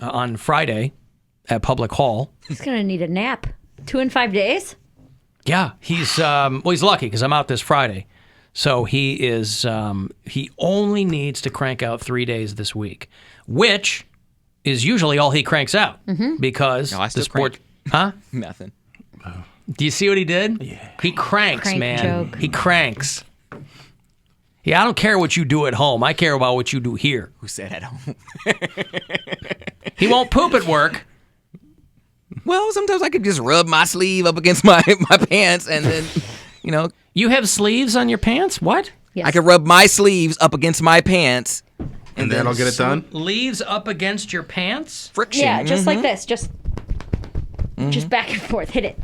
on Friday at Public Hall. He's going to need a nap. 2 in 5 days? Yeah, he's lucky because I'm out this Friday. So he is he only needs to crank out 3 days this week, which is usually all he cranks out because No, I still the sport. crank. Huh? Nothing. Do you see what he did? Yeah. He cranks, Crank man. joke. He cranks. Yeah, I don't care what you do at home. I care about what you do here. Who said at home? He won't poop at work. Well, sometimes I could just rub my sleeve up against my pants and then, You have sleeves on your pants? What? Yes. I could rub my sleeves up against my pants. And then I'll get it done? Sleeves up against your pants? Friction. Yeah, just like this. Just back and forth. Hit it.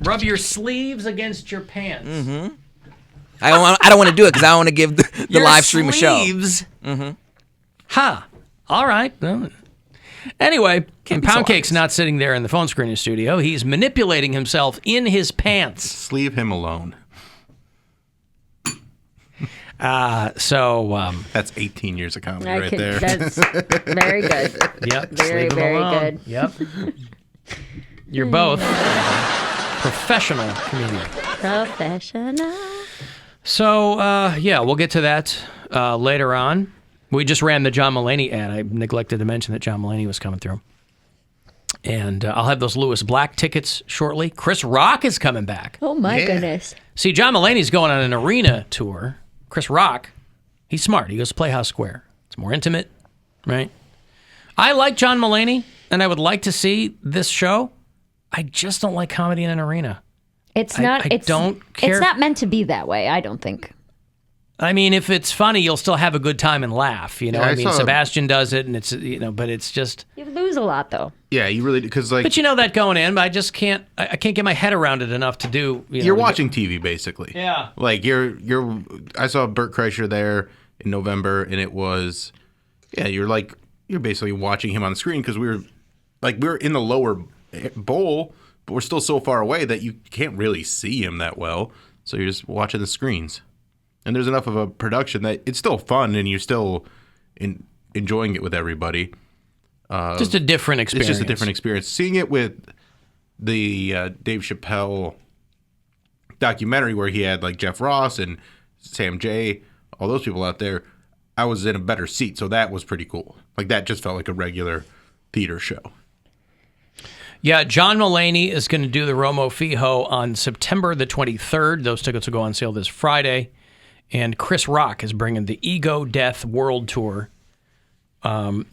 Rub your sleeves against your pants. Mm-hmm. I don't want to do it because I want to give the live stream a show. Sleeves? Mm-hmm. Ha. All right. Anyway, and Poundcake's not sitting there in the phone screening studio. He's manipulating himself in his pants. Leave him alone. That's 18 years of comedy there. That's very good. Yep. Very, leave him very alone. good. Yep. You're both professional comedians. Professional. So, we'll get to that later on. We just ran the John Mulaney ad. I neglected to mention that John Mulaney was coming through. And I'll have those Lewis Black tickets shortly. Chris Rock is coming back. Oh, my goodness. See, John Mulaney's going on an arena tour. Chris Rock, he's smart. He goes to Playhouse Square. It's more intimate, right? I like John Mulaney, and I would like to see this show. I just don't like comedy in an arena. It's not. I don't care. It's not meant to be that way. I don't think. I mean, if it's funny, you'll still have a good time and laugh. You know, Yeah, I mean, Sebastian does it, and it's but it's just. You lose a lot, though. Yeah, you really because But you know that going in, but I just can't. I can't get my head around it enough to do. You're watching TV basically. Yeah. Like you're. I saw Bert Kreischer there in November, and it was, you're basically watching him on the screen because we were in the lower bowl, but we're still so far away that you can't really see him that well. So you're just watching the screens. And there's enough of a production that it's still fun and you're still enjoying it with everybody. Just a different experience. It's just a different experience. Seeing it with the Dave Chappelle documentary where he had like Jeff Ross and Sam Jay, all those people out there, I was in a better seat. So that was pretty cool. Like that just felt like a regular theater show. Yeah, John Mulaney is going to do the Romo Fijo on September the 23rd. Those tickets will go on sale this Friday. And Chris Rock is bringing the Ego Death World Tour. June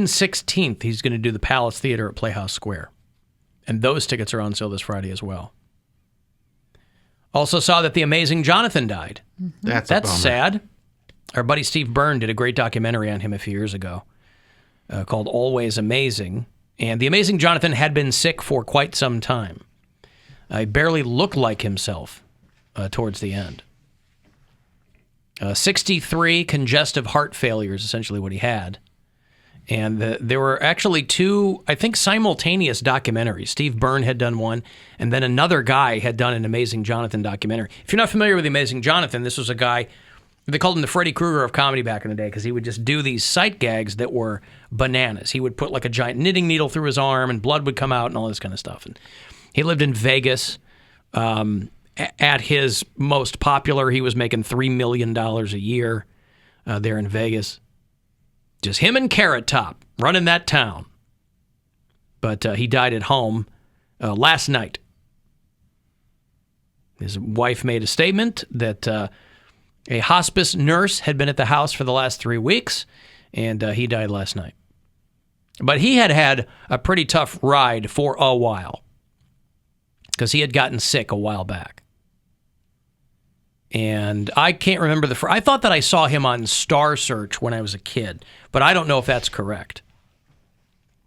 16th, he's going to do the Palace Theater at Playhouse Square. And those tickets are on sale this Friday as well. Also saw that the amazing Jonathan died. Mm-hmm. That's sad. Our buddy Steve Byrne did a great documentary on him a few years ago called Always Amazing. And the amazing Jonathan had been sick for quite some time. He barely looked like himself towards the end. 63 congestive heart failure is essentially what he had. And there were actually two, I think, simultaneous documentaries. Steve Byrne had done one, and then another guy had done an Amazing Jonathan documentary. If you're not familiar with the Amazing Jonathan, this was a guy, they called him the Freddy Krueger of comedy back in the day because he would just do these sight gags that were bananas. He would put like a giant knitting needle through his arm, and blood would come out and all this kind of stuff. And he lived in Vegas. At his most popular, he was making $3 million a year there in Vegas. Just him and Carrot Top running that town. But he died at home last night. His wife made a statement that a hospice nurse had been at the house for the last 3 weeks, and he died last night. But he had a pretty tough ride for a while because he had gotten sick a while back. And I can't remember I thought that I saw him on Star Search when I was a kid, but I don't know if that's correct.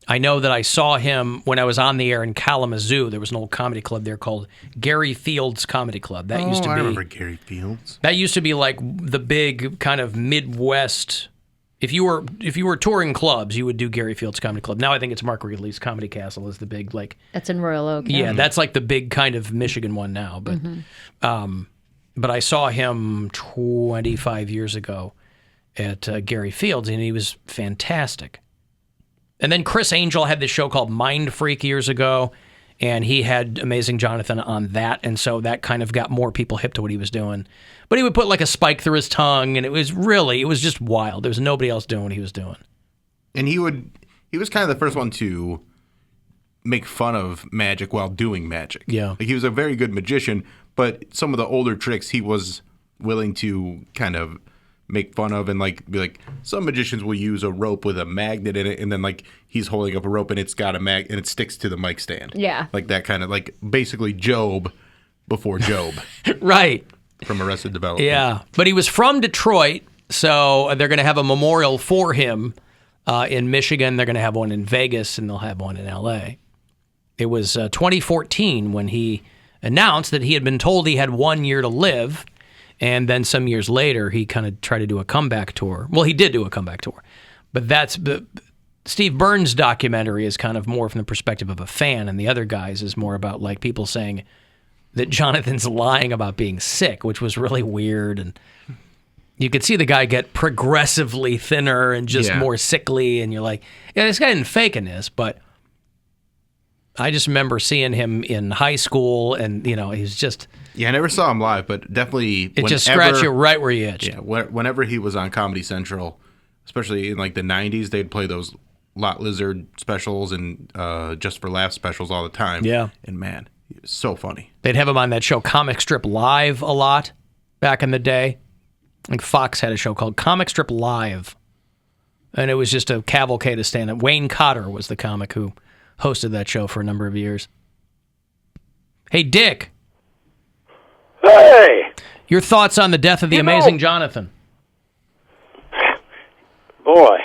I know that I saw him when I was on the air in Kalamazoo. There was an old comedy club there called Gary Fields Comedy Club. That used to be. I remember Gary Fields. That used to be like the big kind of Midwest. If you were touring clubs, you would do Gary Fields Comedy Club. Now I think it's Mark Ridley's Comedy Castle is the big like. That's in Royal Oak. Yeah, that's like the big kind of Michigan one now. But but I saw him 25 years ago at Gary Fields, and he was fantastic. And then Chris Angel had this show called Mind Freak years ago, and he had Amazing Jonathan on that, and so that kind of got more people hip to what he was doing. But he would put like a spike through his tongue, and it was just wild. There was nobody else doing what he was doing. And he was kind of the first one to make fun of magic while doing magic. Yeah. Like, he was a very good magician, but some of the older tricks he was willing to kind of make fun of and like be like, some magicians will use a rope with a magnet in it, and then like he's holding up a rope and it's got a and it sticks to the mic stand. Yeah. Like that kind of, like, basically Job before Job. Right. From Arrested Development. Yeah. But he was from Detroit, so they're going to have a memorial for him in Michigan. They're going to have one in Vegas, and they'll have one in L.A. It was 2014 when he announced that he had been told he had 1 year to live. And then some years later, he kind of tried to do a comeback tour. Well, he did do a comeback tour. But Steve Burns' documentary is kind of more from the perspective of a fan, and the other guys is more about like people saying that Jonathan's lying about being sick, which was really weird. And you could see the guy get progressively thinner and just more sickly, and you're like, yeah, this guy isn't faking this. But I just remember seeing him in high school, and, you know, he's just... Yeah, I never saw him live, but definitely... It just scratched you right where you itched. Yeah, whenever he was on Comedy Central, especially in like the 90s, they'd play those Lot Lizard specials and Just for Laughs specials all the time. Yeah. And man, he was so funny. They'd have him on that show Comic Strip Live a lot back in the day. Like Fox had a show called Comic Strip Live. And it was just a cavalcade of stand-up. Wayne Cotter was the comic who hosted that show for a number of years. Hey, Dick. Hey! Your thoughts on the death of the amazing Jonathan? Boy.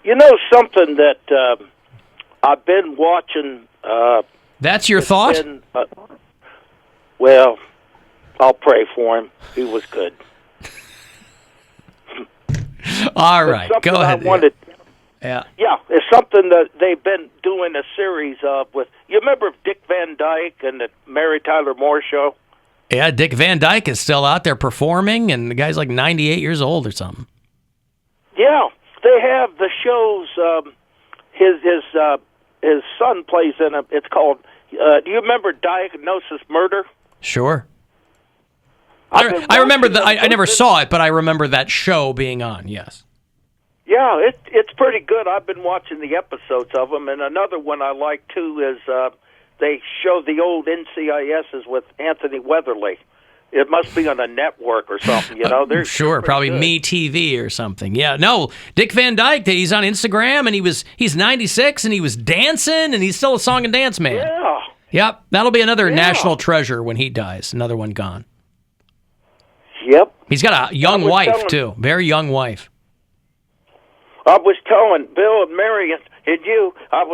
You know something that I've been watching... That's your thought? Well, I'll pray for him. He was good. All right, go ahead. Yeah, it's something that they've been doing a series of with... You remember Dick Van Dyke and the Mary Tyler Moore Show? Yeah, Dick Van Dyke is still out there performing, and the guy's like 98 years old or something. Yeah, they have the shows. His son plays in it. It's called... do you remember Diagnosis Murder? Sure. I remember that. I never saw it, but I remember that show being on, yes. Yeah, it's pretty good. I've been watching the episodes of them, and another one I like too is they show the old NCISs with Anthony Weatherly. It must be on a network or something, you know. They're sure, probably good. Me TV or something. Yeah, no, Dick Van Dyke. He's on Instagram, and he's 96, and he was dancing, and he's still a song and dance man. Yeah. Yep, that'll be another national treasure when he dies. Another one gone. Yep. He's got a young wife too, very young wife. I was telling Bill and Mary and you, I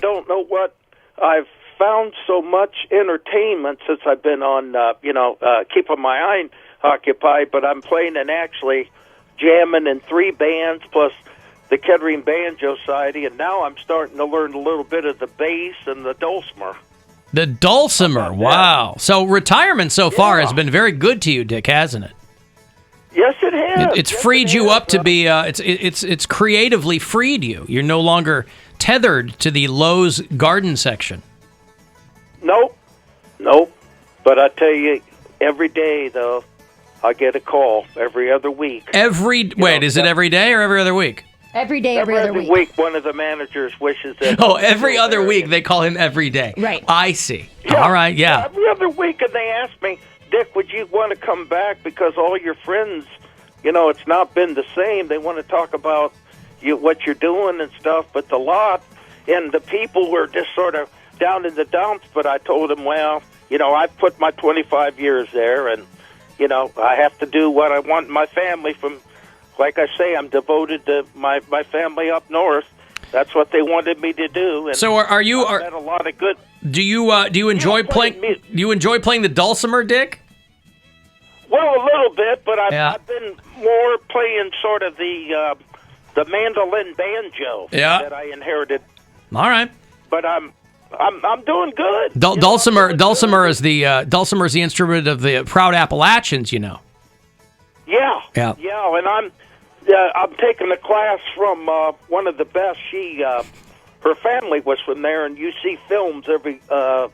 don't know what I've found so much entertainment since I've been on, keeping my eye occupied, but I'm playing and actually jamming in 3 bands plus the Kettering Banjo Society, and now I'm starting to learn a little bit of the bass and the dulcimer. The dulcimer, wow. So retirement so far has been very good to you, Dick, hasn't it? Yes, it has. It's freed you up to be. It's creatively freed you. You're no longer tethered to the Lowe's garden section. Nope. But I tell you, every day though, I get a call every other week. Is it every day or every other week? Every day, every other week. One of the managers wishes that. Oh, every other week they call him every day. Right. I see. Yeah, all right. Yeah. Every other week, and they ask me, Dick, would you want to come back because all your friends, it's not been the same. They want to talk about what you're doing and stuff, but the lot and the people were just sort of down in the dumps. But I told them, well, I've put my 25 years there, and I have to do what I want my family from. Like I say, I'm devoted to my family up north. That's what they wanted me to do. And so are you? I've had a lot of good. Do you enjoy playing? Do you enjoy playing the dulcimer, Dick? Well, a little bit, but I've been more playing sort of the mandolin banjo that I inherited. All right. But I'm doing good. Dulcimer is the instrument of the proud Appalachians, Yeah, and I'm taking a class from one of the best. Her family was from there, and you see films every,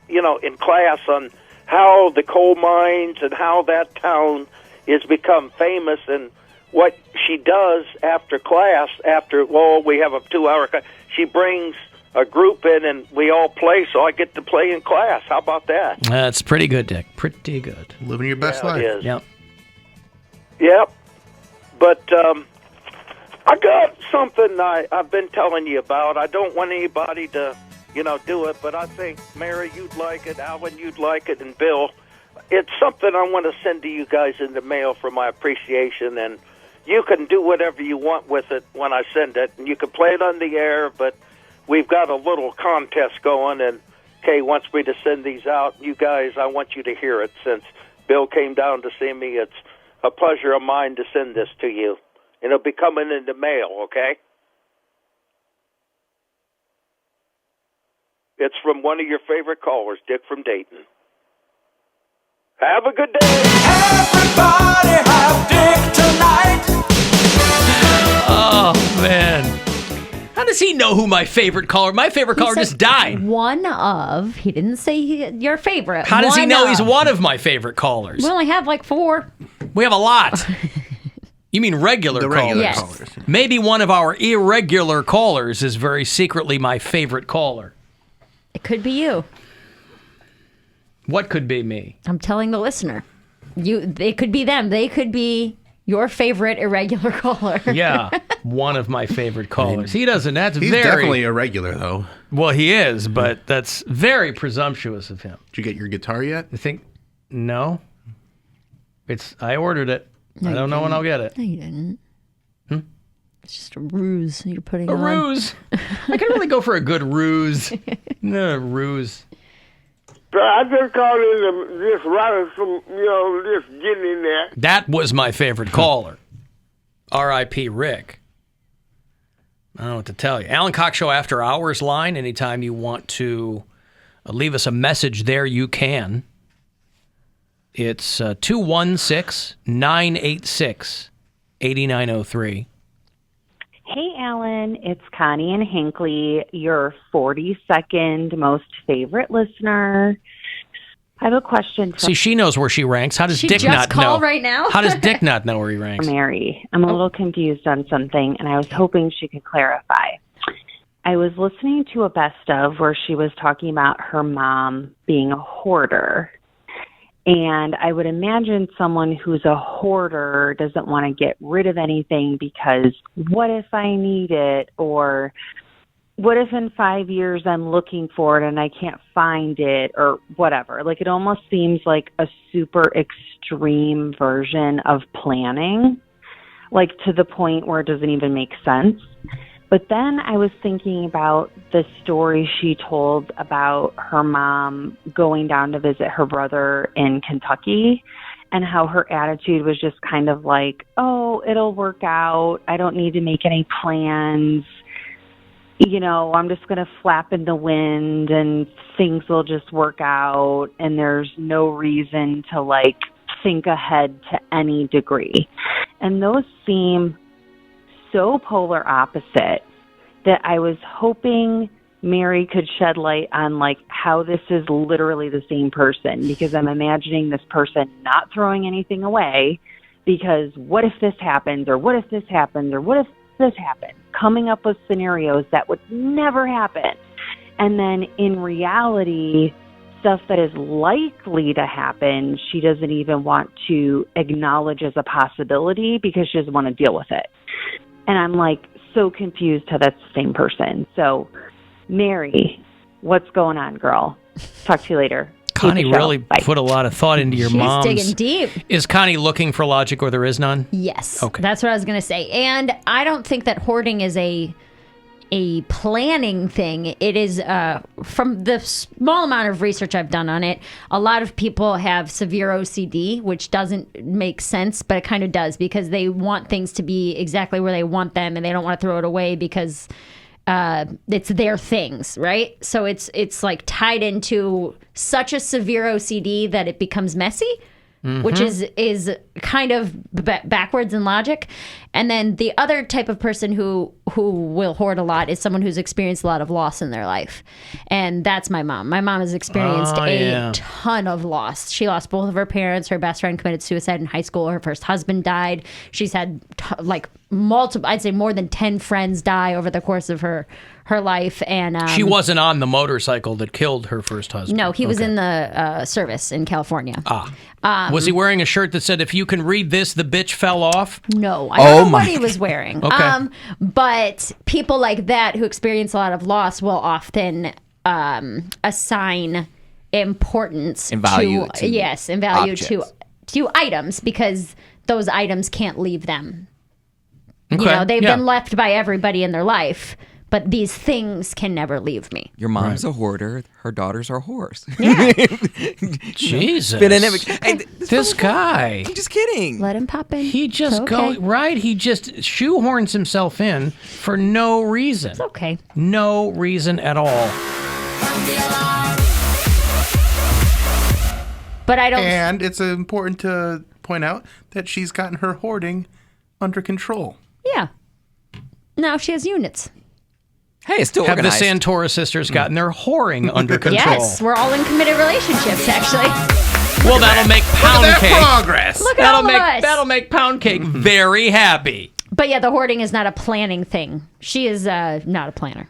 in class on how the coal mines and how that town is become famous, and what she does after class. We have a 2-hour class. She brings a group in, and we all play. So I get to play in class. How about that? That's pretty good, Dick. Pretty good. Living your best life. It is. Yep. Yep. But I got something I've been telling you about. I don't want anybody to, do it, but I think, Mary, you'd like it, Alan, you'd like it, and Bill. It's something I want to send to you guys in the mail for my appreciation, and you can do whatever you want with it when I send it, and you can play it on the air, but we've got a little contest going, and Kay wants me to send these out. You guys, I want you to hear it. Since Bill came down to see me, it's a pleasure of mine to send this to you. It'll be coming in the mail, okay? It's from one of your favorite callers, Dick from Dayton. Have a good day. Everybody have Dick tonight. Oh, man. How does he know who my favorite caller? My favorite caller just died. One of. He didn't say your favorite. How does he know he's of. one of my favorite callers? We only have like 4. We have a lot. You mean regular The callers? regular Yes. callers. Maybe one of our irregular callers is very secretly my favorite caller. It could be you. What could be me? I'm telling the listener. They could be them. They could be your favorite irregular caller. Yeah, one of my favorite callers. He doesn't. That's He's very definitely a regular, though. well. He is, but that's very presumptuous of him. Did you get your guitar yet? I think no. I ordered it. I don't know when I'll get it. No, you didn't. It's just a ruse you're putting A on. ruse. I can really go for a good ruse. No, ruse. I just called in to just rather some, just getting in there. That was my favorite caller. R.I.P. Rick. I don't know what to tell you. Alan Cox Show After Hours line. Anytime you want to leave us a message there, you can. It's 216-986-8903. Hey, Alan, it's Connie and Hinckley, your 42nd most favorite listener. I have a question for See, she knows where she ranks. How does She Dick just not called know? right now? How does Dick not know where he ranks? Mary. I'm a little confused on something, and I was hoping she could clarify. I was listening to a best of where she was talking about her mom being a hoarder. And I would imagine someone who's a hoarder doesn't want to get rid of anything because what if I need it? Or what if in 5 years I'm looking for it and I can't find it or whatever? Like, it almost seems like a super extreme version of planning, like to the point where it doesn't even make sense. But then I was thinking about the story she told about her mom going down to visit her brother in Kentucky and how her attitude was just kind of like, oh, it'll work out. I don't need to make any plans. I'm just going to flap in the wind and things will just work out. And there's no reason to think ahead to any degree. And those seem so polar opposite that I was hoping Mary could shed light on how this is literally the same person, because I'm imagining this person not throwing anything away because what if this happens, or what if this happens, or what if this happens, coming up with scenarios that would never happen. And then in reality, stuff that is likely to happen, she doesn't even want to acknowledge as a possibility because she doesn't want to deal with it. And I'm so confused how that's the same person. So, Mary, what's going on, girl? Talk to you later. Connie Keep the show. really Bye. put a lot of thought into your She's mom's. digging deep. Is Connie looking for logic where there is none? Yes. Okay. That's what I was going to say. And I don't think that hoarding is a planning thing. It is, from the small amount of research I've done on it, a lot of people have severe OCD, which doesn't make sense, but it kind of does, because they want things to be exactly where they want them and they don't want to throw it away because it's their things, right? So it's tied into such a severe OCD that it becomes messy, which is kind of backwards in logic. And then the other type of person who will hoard a lot is someone who's experienced a lot of loss in their life. And that's my mom. My mom has experienced a ton of loss. She lost both of her parents. Her best friend committed suicide in high school. Her first husband died. She's had multiple, I'd say more than 10 friends die over the course of her life. And she wasn't on the motorcycle that killed her first husband. No, he was in the service in California. Was he wearing a shirt that said, "If you can read this, the bitch fell off"? No, I don't know what he was wearing. Okay. But people like that who experience a lot of loss will often assign importance and value to items because those items can't leave them. Okay. You know, they've been left by everybody in their life, but these things can never leave me. Your mom's a hoarder. Her daughters are whores. Yeah. Jesus. This guy. I'm just kidding. Let him pop in. He just It's okay. He just shoehorns himself in for no reason. It's okay. No reason at all. But I don't. And it's important to point out that she's gotten her hoarding under control. Yeah. Now she has units. Hey, it's still Have organized. the Santora sisters gotten their whoring under control? Yes, we're all in committed relationships, actually. Well, that'll make Poundcake. Progress. Look at all of us. That'll make Poundcake very happy. But yeah, the hoarding is not a planning thing. She is not a planner.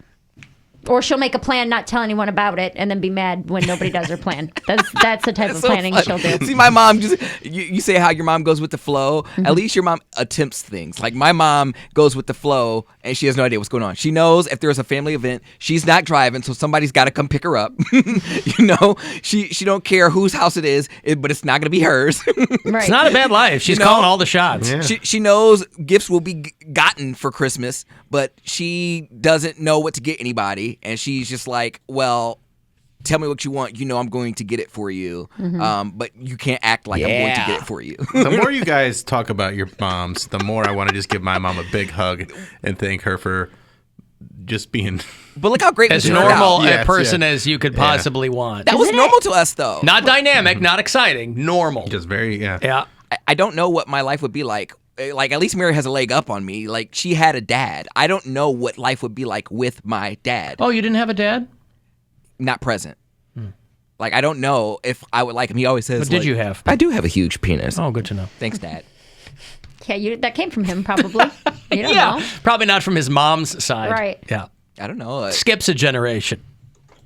Or she'll make a plan, not tell anyone about it, and then be mad when nobody does her plan. That's the type of planning she'll do. See, my mom just you say how your mom goes with the flow. At least your mom attempts things. Like my mom goes with the flow, and she has no idea what's going on. She knows if there's a family event, she's not driving, so somebody's got to come pick her up. You know, she don't care whose house it is, but it's not going to be hers. Right. It's not a bad life. She's calling all the shots. Yeah. She knows gifts will be gotten for Christmas, but she doesn't know what to get anybody. And she's just like, well, tell me what you want. You know I'm going to get it for you. But you can't act like I'm going to get it for you. The more you guys talk about your moms, the more I want to just give my mom a big hug and thank her for just being But look how great As we turned normal out. a Yes, person yeah. as you could possibly want. That was normal to us, though. Not dynamic, not exciting, normal. just very, Yeah. I don't know what my life would be like. Like, at least Mary has a leg up on me. Like, she had a dad. I don't know what life would be like with my dad. Oh, you didn't have a dad? Not present. Like, I don't know if I would like him. He always says, What did like, you have? I do have a huge penis. Oh, good to know. Thanks, Dad. Yeah, that came from him, probably. You don't know. Probably not from his mom's side. Right. Yeah. I don't know. Skips a generation.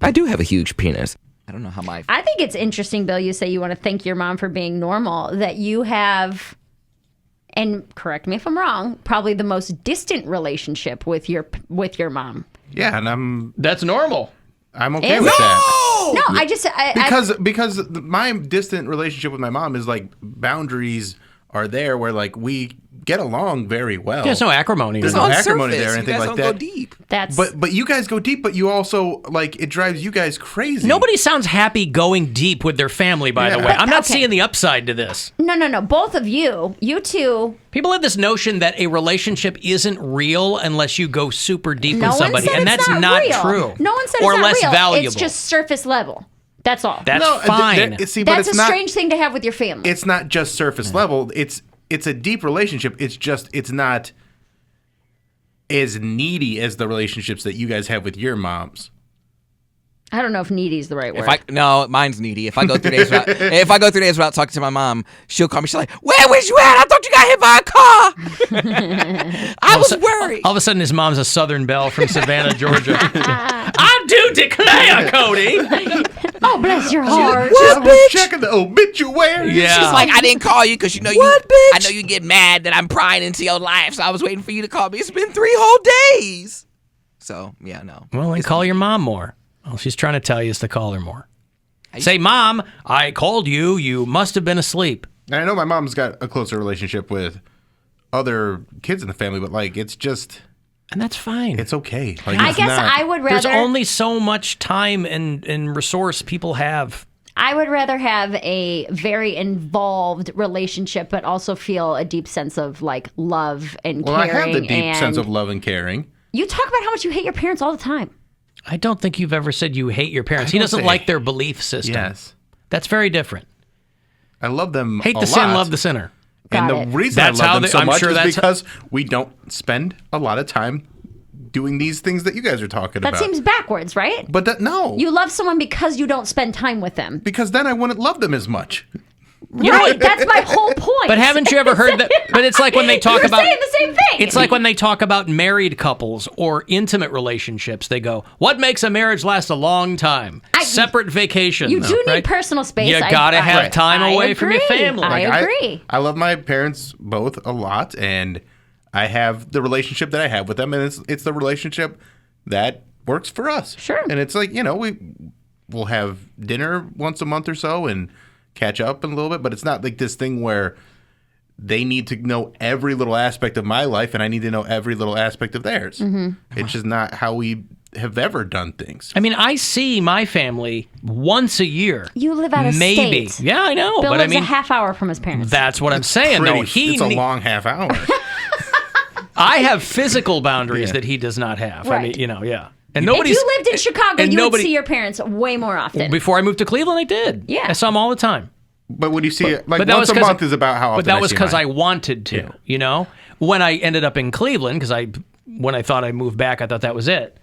I do have a huge penis. I don't know how my... I think it's interesting, Bill, you say you want to thank your mom for being normal, that you have, and correct me if I'm wrong, probably the most distant relationship with your mom. yeah, and That's normal. I'm okay Is with it? that. No, I just... Because my distant relationship with my mom is like boundaries are there where like we get along very well. There's no acrimony. There's to no that. acrimony there or You anything guys like don't that. go deep. That's... But you guys go deep, but you also like it drives you guys crazy. Nobody sounds happy going deep with their family, by the Yeah. way. I'm not Okay. seeing the upside to this. No. Both of you two... People have this notion that a relationship isn't real unless you go super deep No with one somebody, said and it's that's not not real. true. No one said or it's not less real. valuable. It's just surface level. That's all. That's No, fine. see, but That's it's a not. strange thing to have with your family. It's not just surface level. It's a deep relationship. It's not as needy as the relationships that you guys have with your moms. I don't know if needy is the right word. No, mine's needy. If I go 3 days without talking to my mom, she'll call me. She's like, "Where was you at? I thought you got hit by a car. I was worried." All of a sudden, his mom's a Southern belle from Savannah, Georgia. I do declare, Cody. Oh, bless your heart. What, bitch? Checking the obituary. Yeah. She's like, "I didn't call you because you know I know you get mad that I'm prying into your life, so I was waiting for you to call me. It's been 3 whole days." So yeah, no. Well, then call your mom more. All she's trying to tell you is to call her more. Say, Mom, I called you. You must have been asleep. And I know my mom's got a closer relationship with other kids in the family, but like it's just And that's fine. it's okay. Like, I it's guess not- I would There's rather... only so much time and resource people have. I would rather have a very involved relationship, but also feel a deep sense of like love and Well, I caring. have the deep and sense of love and caring. You talk about how much you hate your parents all the time. I don't think you've ever said you hate your parents. He don't doesn't say- like their belief system. Yes, That's very different. I love them. Hate a the sin, lot. love the sinner. Got and it. the reason That's I how love them they- so I'm much sure is that's- because we don't spend a lot of time doing these things that you guys are talking That about. seems backwards, right? But no. You love someone because you don't spend time with them. Because then I wouldn't love them as much. Right, that's my whole point. But haven't you ever heard that? But it's like when they talk You're about. saying the same thing. It's like when they talk about married couples or intimate relationships. They go, "What makes a marriage last a long time? Separate vacations. You do need right? personal space. You gotta have time away from your family. I agree. I love my parents both a lot, and I have the relationship that I have with them, and it's the relationship that works for us. Sure. And it's like, we'll have dinner once a month or so and catch up a little bit, but it's not like this thing where they need to know every little aspect of my life and I need to know every little aspect of theirs. Mm-hmm. It's just not how we have ever done things. I mean, I see my family once a year. You live out of maybe. state. Yeah, I know. Bill but lives I mean, a half hour from his parents. that's what I'm saying, though. It's a long half hour. I have physical boundaries Yeah. that he does not have. I Right. mean, yeah. And if nobody's. you lived in Chicago, and you nobody- would see your parents way more often. Before I moved to Cleveland, I did. Yeah. I saw them all the time. But when you see it, like But that once was a 'cause- month is about how often But that I was see because mine. I wanted to, Yeah. When I ended up in Cleveland, because when I thought I moved back, I thought that was it.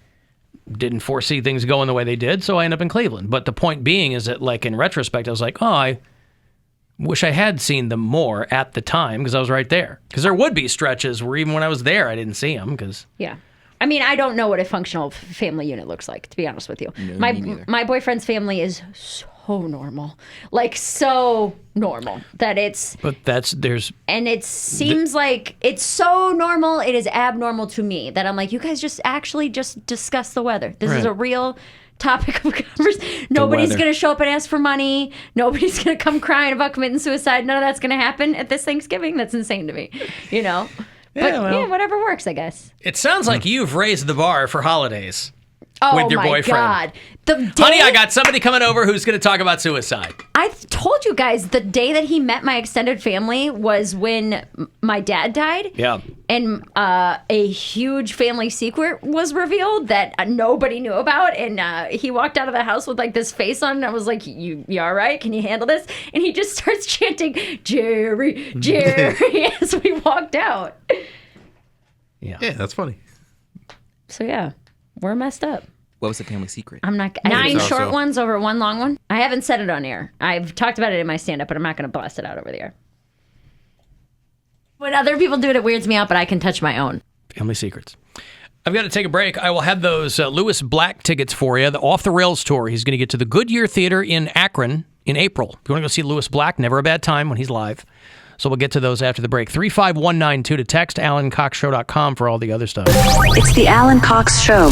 Didn't foresee things going the way they did, so I ended up in Cleveland. But the point being is that, like, in retrospect, I was like, oh, I wish I had seen them more at the time because I was right there. Because there would be stretches where even when I was there, I didn't see them because. Yeah. I mean, I don't know what a functional family unit looks like, to be honest with you. me neither. My boyfriend's family is so normal. Like, so normal that it's... But there's. And it seems like it's so normal, it is abnormal to me that I'm like, you guys just discuss the weather. This is Right. a real topic of conversation. Nobody's weather. going to show up and ask for money. Nobody's going to come crying about committing suicide. None of that's going to happen at this Thanksgiving. That's insane to me, But well. whatever works, I guess. It sounds like you've raised the bar for holidays. Oh With your my boyfriend. God. The day Honey, I got somebody coming over who's going to talk about suicide. I told you guys the day that he met my extended family was when my dad died. Yeah. And a huge family secret was revealed that nobody knew about. And he walked out of the house with like this face on. And I was like, you all right? Can you handle this? And he just starts chanting, Jerry, Jerry, as we walked out. Yeah. Yeah, that's funny. So yeah, we're messed up. What was the family secret? I'm not. think 9 so, short so. ones over one long one. I haven't said it on air. I've talked about it in my stand up, but I'm not going to blast it out over the air. When other people do it, it weirds me out, but I can touch my own. Family secrets. I've got to take a break. I will have those Lewis Black tickets for you, the Off the Rails tour. He's going to get to the Goodyear Theater in Akron in April. If you want to go see Lewis Black, never a bad time when he's live. So we'll get to those after the break. 35192 to text, AlanCoxShow.com for all the other stuff. It's the Alan Cox Show.